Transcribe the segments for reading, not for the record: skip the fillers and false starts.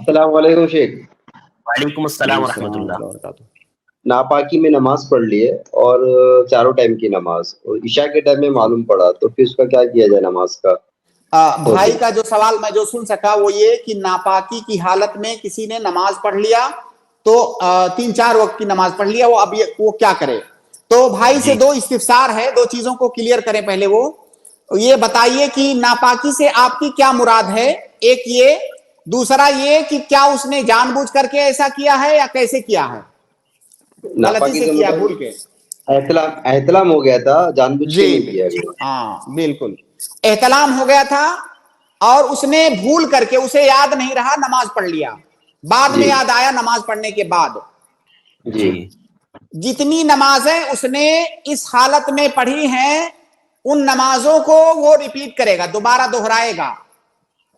السلام علیکم شیخ. وعلیکم السلام ورحمۃ اللہ وبرکاتہ. ناپاکی میں نماز پڑھ لیے اور چاروں ٹائم کی نماز اور عشاء کے ٹائم میں معلوم پڑا تو پھر اس کا کیا کیا جائے نماز کا؟ بھائی کا جو سوال میں جو سن سکا وہ یہ کہ ناپاکی کی حالت میں کسی نے نماز پڑھ لیا تو 3-4 وقت کی نماز پڑھ لیا، وہ کیا کرے؟ تو بھائی سے 2 استفسار ہے، 2 چیزوں کو کلیئر کریں. پہلے وہ یہ بتائیے کہ ناپاکی سے آپ کی کیا مراد ہے، ایک یہ، دوسرا یہ کہ کیا اس نے جان بوجھ کر کے ایسا کیا ہے یا کیسے کیا ہے، غلطی سے کیا، بھول کے؟ احتلام ہو گیا تھا، جان بوجھ کے نہیں کیا. ہاں بالکل، احتلام ہو گیا تھا اور اس نے بھول کر کے، اسے یاد نہیں رہا، نماز پڑھ لیا، بعد میں یاد آیا نماز پڑھنے کے بعد. جی جتنی نمازیں اس نے اس حالت میں پڑھی ہیں ان نمازوں کو وہ ریپیٹ کرے گا، دوبارہ دہرائے گا.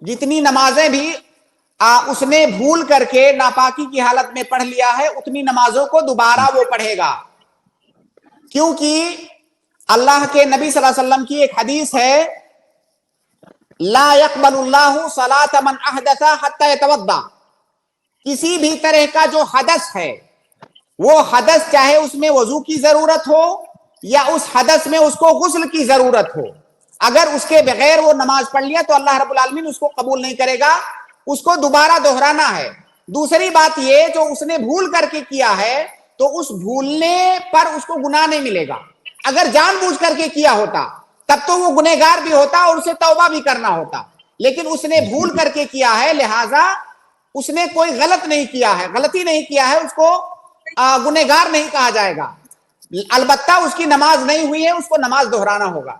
جتنی نمازیں بھی اس نے بھول کر کے ناپاکی کی حالت میں پڑھ لیا ہے اتنی نمازوں کو دوبارہ وہ پڑھے گا، کیونکہ اللہ کے نبی صلی اللہ علیہ وسلم کی ایک حدیث ہے، لا يقبل اللہ صلاۃ من احدث حتی یتوضا. کسی بھی طرح کا جو حدث ہے، وہ حدث چاہے اس میں وضو کی ضرورت ہو یا اس حدث میں اس کو غسل کی ضرورت ہو، اگر اس کے بغیر وہ نماز پڑھ لیا تو اللہ رب العالمین اس کو قبول نہیں کرے گا، اس کو دوبارہ دہرانا ہے. دوسری بات یہ، جو اس نے بھول کر کے کیا ہے تو اس بھولنے پر اس کو گناہ نہیں ملے گا. اگر جان بوجھ کر کے کیا ہوتا تب تو وہ گنہگار بھی ہوتا اور اسے توبہ بھی کرنا ہوتا، لیکن اس نے بھول کر کے کیا ہے، لہذا اس نے کوئی غلط نہیں کیا ہے، غلطی نہیں کیا ہے، اس کو گنہگار نہیں کہا جائے گا. البتہ اس کی نماز نہیں ہوئی ہے، اس کو نماز دہرانا ہوگا.